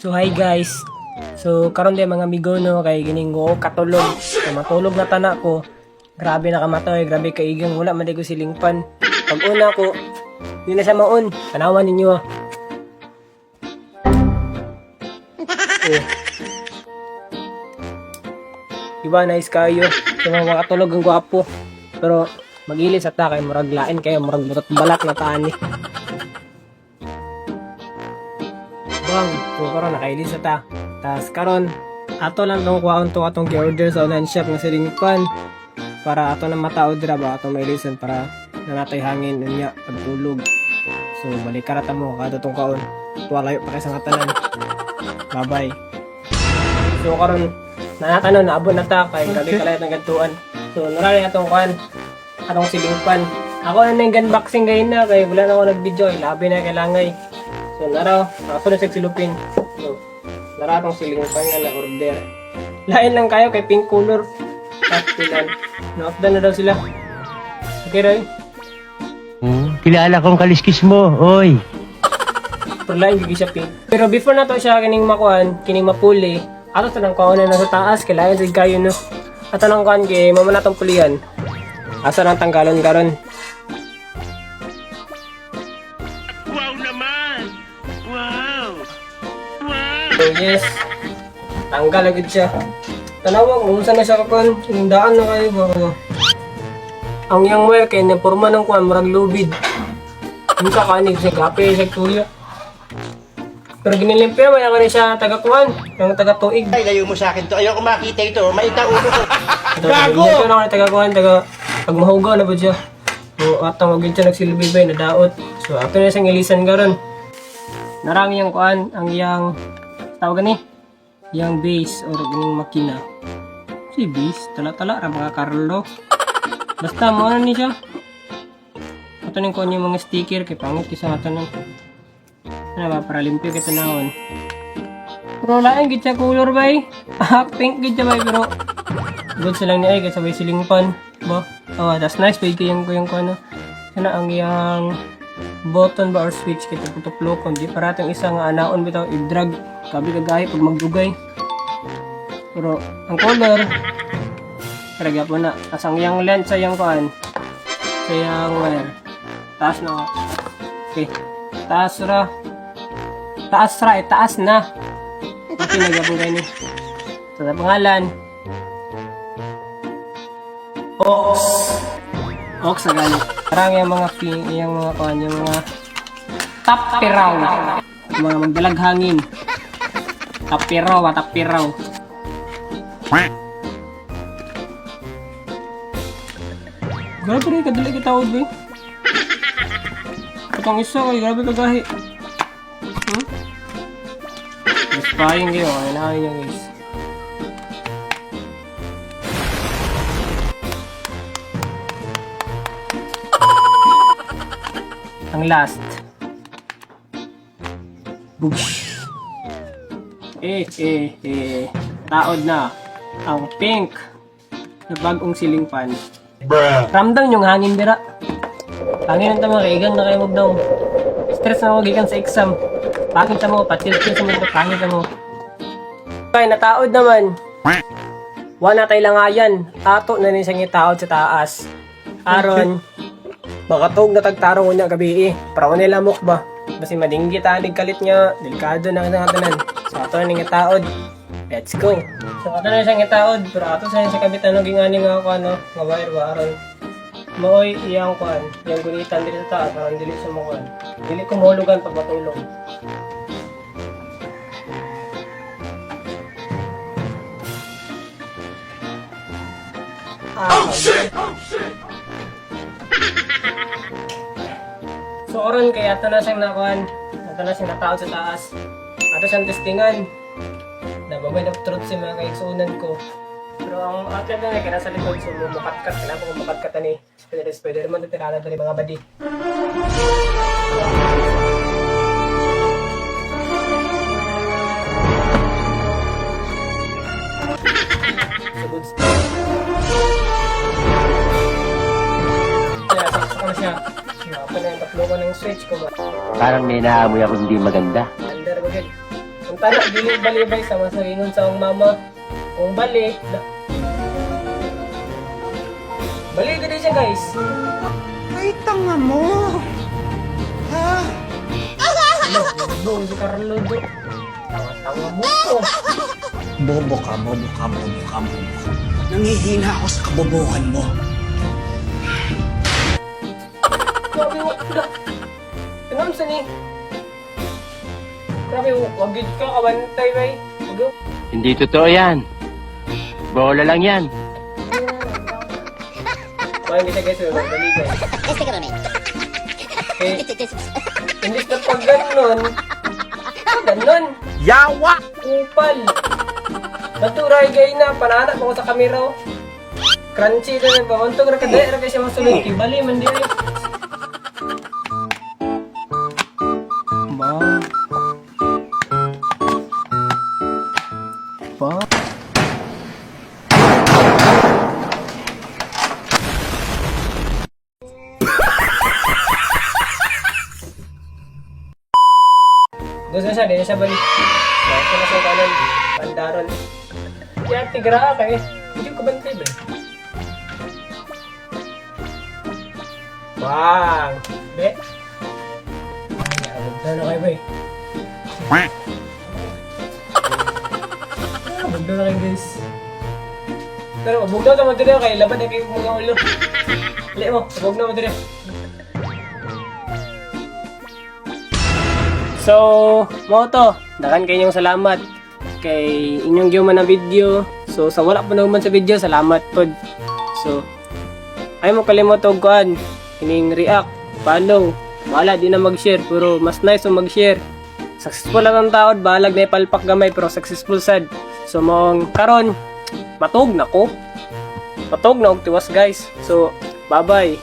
So hi guys. So karon din mga amigo no kay gining ko katulog. So, matulog na tana ko. Grabe nakamatoy, grabe kaigang wala man ko silingpan. Pag una ko, di na siya maon. Tanawan ninyo ah. Oh. Diba nice kayo. So mga katulog ang gwapo. Pero magilis at kay murag lain kayo, murag butot balak na taan ni. Bang, so karon nakailis ta. Tas karon ato lang tong kuhaon to atong gi-order sa online shop nga silingpan para ato na mataod dira ba atong mailisan para nanatay hangin unya pagtulog. So balik karata mo kada tong kaon. Tuwalayo pa kay sa tanan. Bye-bye. So karon nanatanon naabot na ta kay grabe kalayat ng gantuan. So narari atong kuan atong silingpan. Ako na nang gunboxing gayon na kay wala na ako nag-video, labi na kailangan. So nara, ako na silupin. So nara atong silingpan nga na order. Lain lang kayo kay pink color. Pastilan. Na-off na daw sila. Okay ray. Kilala kong kaliskis mo, oy. Pero lain gigi siya pink. Pero before na to siya kining makuan, kining mapuli. Ato tanang kaon na nasa taas kay lain sig kayo no. Ato nang kuan kay mama natong pulian. Asa nang tanggalon karon? Wow naman! Wow! Wow! So yes. Tanggal agad siya. Tanawag mo saan na siya kakuan. Sinundaan na kayo ba? Ang yang wear kay naporma ng kuan murag lubid. Yung kakanig siya gapi siya tuyo. Pero ginilimpyo man ako ni siya taga-kuan, yung taga-tuig. Ay, layo mo sa akin to. Ayoko makita ito. Maita ulo ko. Gago! Ginilimpyo na ako ni taga-kuan, pag mahugaw na ba siya. So, atang wagin siya nagsilbibay na daot. So, ako na siyang ilisan karon. Narang yung kuan, ang yang, tawag ni, yang base or ganing makina. Si base, tala-tala, mga Carlo. Basta mo na ni siya. Ito nang kuan yung mga sticker, kay pangit kisa nga tanan. Ano ba, para limpyo kita naon. Pero lain, gitsa color bay. Pink gitsa bay, pero good silang ni ay, kasi sabay silingpan. Ba? Oh, that's nice, bay kayang ko yung ano. Sana ang yung button ba or switch, kita putuplokon. Di parating isang anaon bitaw, i-drag. Kabi kagahi pag magdugay. Pero, ang color, karagya po na. As ang yung lens sa yung kuan. Sa yung wire. Taas na nga. Okay. Taas ra. Taas ra, taas na. Okay, nagyapong kayo ni. So, sa pangalan, Ox. Ox na gani. Parang yung mga yung mga kuhan, yung mga tapiraw. Yung mga magdalag hangin. Tapiraw, tapiraw. Grabe rin, kadali kitawad ba eh. Itong isa kay grabe kagahi. Spying kayo, ay nahin niya guys. Ang last. Boosh. Taod na ang pink na bagong ceiling fan. Ramdam yung hangin dira. Hangin ang tama, kaigang na kayo magdaw. Stress na ako gikan sa exam. Pangit na mo, patil-til sa mga pangit na mo. Okay, nataod naman. Wala tayo langayan. Ato na rin siyang itaod sa taas. Aron, makatog na tagtarong unya gabi eh. Para ko nila mok ba? Basi madinggi tanig kalit niya. Delikado na natanan. So ato na rin itaod. Let's go. So ato na siyang itaod. Pero ato sa siya kabitan ng gingani nga ako ano. Nga wire ba? Aron. Maoy iyang kuan. Iyang gunitan dili sa taas. Aron dili sa mga kuan. Dili ko mahulugan pag matulog. Oh shit! Oh shit! So oron kaya ato na siyang nakuan. Ato na siyang nataod sa taas. Ato siyang testingan. Nababay na truth si mga kaigsunan ko. Pero ang atin na kaya nasa likod. So mukatkat. Kailangan ko mukatkat ni Spider-Man. Tirala na rin mga badi. So good stuff. Kaya saksak ko na siya. Ako na yung tatlo ko ng switch ko ba. Parang may naamoy ako hindi maganda. Under ko din. Tara, dili balibay sa masalingon sa akong mama. Kung balik, balik ka din siya guys. Ay, tanga mo. Ha? Ano, buong si Carlo do. Tanga-tanga mo ko. Bobo ka. Nangihina ako sa kabobohan mo. Grabe mo ka. Tinam sa ni. Grabe mo, wagid ka, kawantay bay. Go. Hindi totoo yan. Bola lang yan. Kumain kita guys, magbaligan. Eh, imbis na pag ganon. Yawa! Kupal. Maturay gay na, pananak mo ko sa kamera. Oh. Crunchy na ba? Untog ra kada ra siya masulod. Bali man diri. Ba. Ba. Gusto siya, di na siya balik. Gusto na siya kanan. Pandaron. Kaya tigra ka eh. Hindi ko bantay ba? Bang! Be? Kaya bugda na kayo ba eh. Bugda na kayo guys. Pero bugda ka mo dito kay laban na kayo mga ulo. Hali mo, bugda mo dito. So, mo to. Dakan kayong salamat kay inyong giuman na video. So, sa wala pa naman sa video, salamat pod. So, ay mo kalimot og kuan, kining react, follow. Wala di na mag-share, pero mas nice kung mag-share. Successful lang ang taod, balag na ipalpak gamay pero successful sad. So, mong karon matug na ko. Matug na og tiwas guys. So, bye-bye.